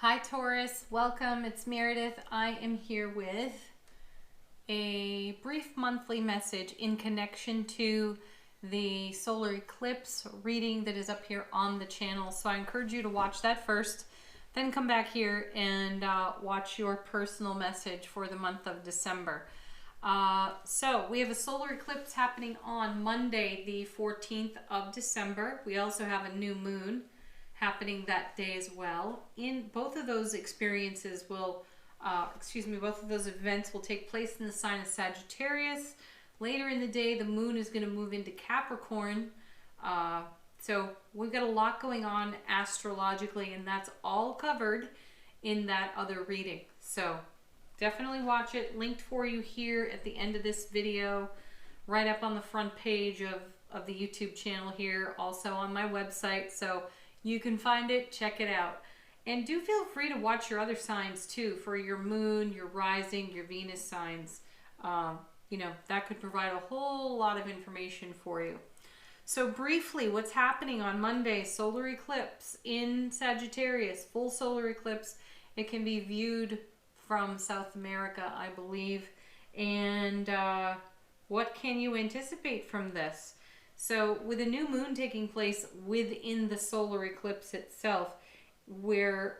Hi Taurus, welcome. It's Meredith. I am here with a brief monthly message in connection to the solar eclipse reading that is up here on the channel. So I encourage you to watch that first, then come back here and watch your personal message for the month of December. So we have a solar eclipse happening on Monday, the 14th of December. We also have a new moon happening that day as well. In both of those experiences will, both of those events will take place in the sign of Sagittarius. Later in the day, the moon is going to move into Capricorn. So we've got a lot going on astrologically, and that's all covered in that other reading. So definitely watch it. Linked for you here at the end of this video, right up on the front page of the YouTube channel here, also on my website. So you can find it, check it out. And do feel free to watch your other signs too, for your moon, your rising, your Venus signs. That could provide a whole lot of information for you. So briefly, what's happening on Monday? Solar eclipse in Sagittarius, full solar eclipse. It can be viewed from South America, I believe. And what can you anticipate from this? So with a new moon taking place within the solar eclipse itself, we're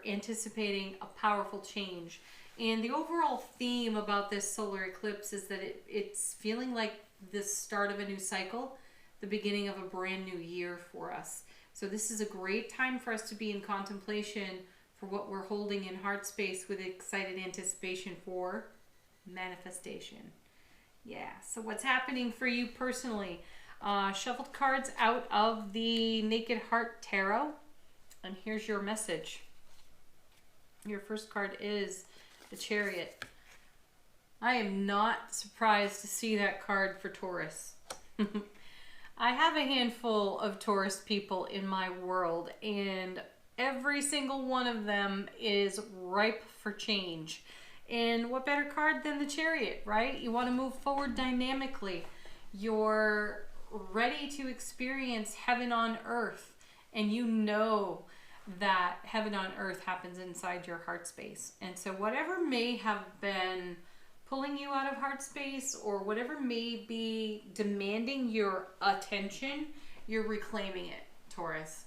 anticipating a powerful change. And the overall theme about this solar eclipse is that it's feeling like the start of a new cycle, the beginning of a brand new year for us. So this is a great time for us to be in contemplation for what we're holding in heart space with excited anticipation for manifestation. Yeah, so what's happening for you personally? Shuffled cards out of the Naked Heart Tarot. And here's your message. Your first card is the Chariot. I am not surprised to see that card for Taurus. I have a handful of Taurus people in my world, and every single one of them is ripe for change. And what better card than the Chariot, right? You want to move forward dynamically. You're ready to experience heaven on earth. And you know that heaven on earth happens inside your heart space. And so whatever may have been pulling you out of heart space, or whatever may be demanding your attention, you're reclaiming it, Taurus.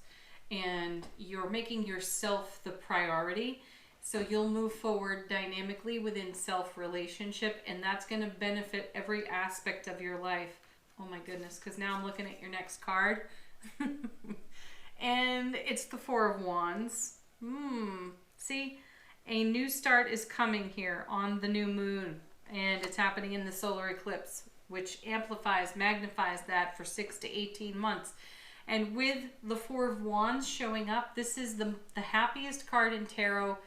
And you're making yourself the priority. So you'll move forward dynamically within self-relationship, and that's going to benefit every aspect of your life. Oh my goodness, because now I'm looking at your next card. And it's the Four of Wands. See, a new start is coming here on the new moon, and it's happening in the solar eclipse, which amplifies, magnifies that for 6 to 18 months. And with the Four of Wands showing up, this is the happiest card in tarot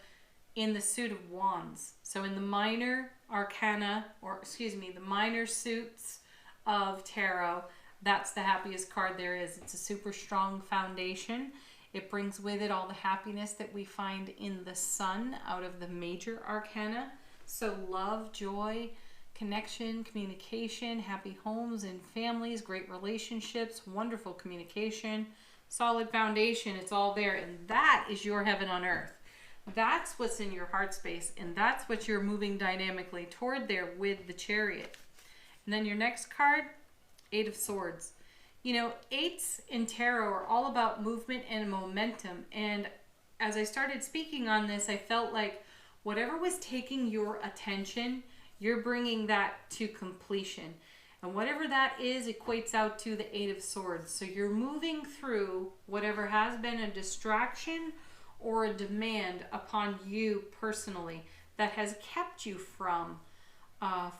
in the suit of wands. So in the minor arcana, the minor suits of tarot, that's the happiest card there is. It's a super strong foundation. It brings with it all the happiness that we find in the sun out of the major arcana. So love, joy, connection, communication, happy homes and families, great relationships, wonderful communication, solid foundation. It's all there. And that is your heaven on earth. That's what's in your heart space, and that's what you're moving dynamically toward there with the Chariot. And then your next card, Eight of Swords. You know, eights in tarot are all about movement and momentum. And as I started speaking on this, I felt like whatever was taking your attention, you're bringing that to completion. And whatever that is equates out to the Eight of Swords. So you're moving through whatever has been a distraction or a demand upon you personally that has kept you from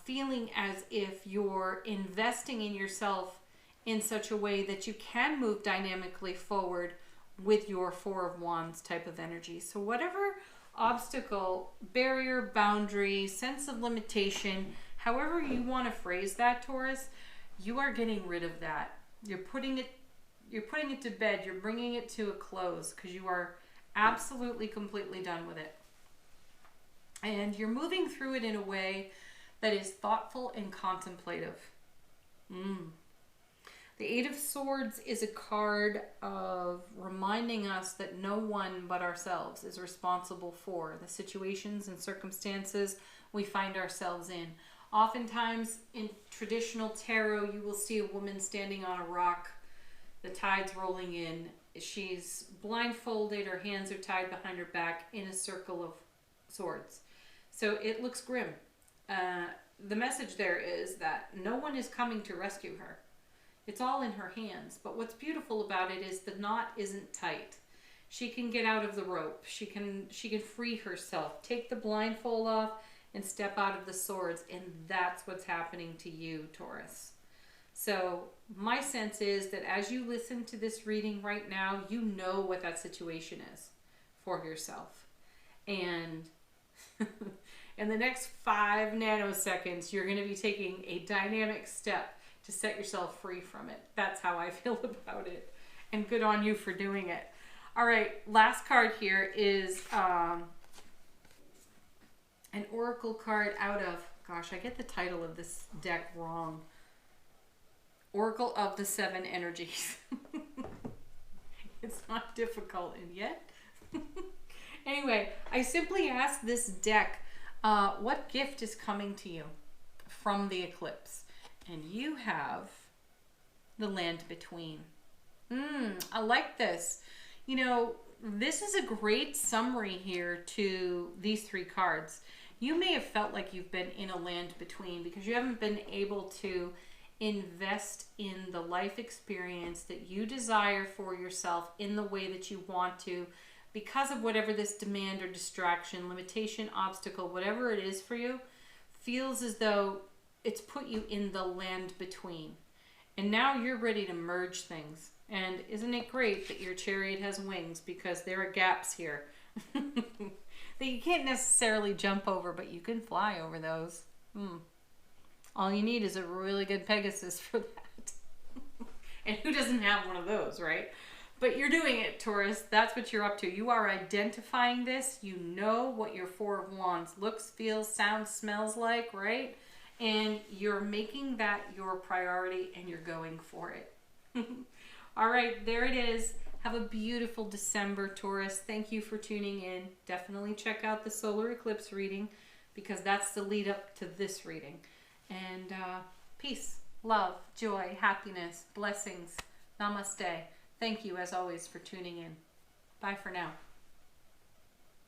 feeling as if you're investing in yourself in such a way that you can move dynamically forward with your Four of Wands type of energy. So whatever obstacle, barrier, boundary, sense of limitation, however you want to phrase that, Taurus, you are getting rid of that. You're putting it to bed. You're bringing it to a close because you are absolutely completely done with it. And you're moving through it in a way that is thoughtful and contemplative. The Eight of Swords is a card of reminding us that no one but ourselves is responsible for the situations and circumstances we find ourselves in. Oftentimes in traditional tarot, you will see a woman standing on a rock, the tide's rolling in. She's blindfolded, her hands are tied behind her back in a circle of swords. So it looks grim. The message there is that no one is coming to rescue her. It's all in her hands. But what's beautiful about it is the knot isn't tight. She can get out of the rope. She can free herself, take the blindfold off, and step out of the swords. And that's what's happening to you, Taurus. So my sense is that as you listen to this reading right now, you know what that situation is for yourself. And in the next 5 nanoseconds, you're going to be taking a dynamic step to set yourself free from it. That's how I feel about it. And good on you for doing it. All right, last card here is an oracle card out of, gosh, I get the title of this deck wrong. Oracle of the Seven Energies. It's not difficult, and yet. Anyway, I simply asked this deck, what gift is coming to you from the eclipse? And you have the Land Between. I like this. You know, this is a great summary here to these 3 cards. You may have felt like you've been in a land between because you haven't been able to invest in the life experience that you desire for yourself in the way that you want to because of whatever this demand or distraction, limitation, obstacle, whatever it is for you, feels as though it's put you in the land between. And now you're ready to merge things. And isn't it great that your chariot has wings, because there are gaps here that you can't necessarily jump over, but you can fly over those. All you need is a really good Pegasus for that. And who doesn't have one of those, right? But you're doing it, Taurus. That's what you're up to. You are identifying this. You know what your Four of Wands looks, feels, sounds, smells like, right? And you're making that your priority and you're going for it. All right, there it is. Have a beautiful December, Taurus. Thank you for tuning in. Definitely check out the solar eclipse reading because that's the lead up to this reading. And peace, love, joy, happiness, blessings. Namaste. Thank you, as always, for tuning in. Bye for now.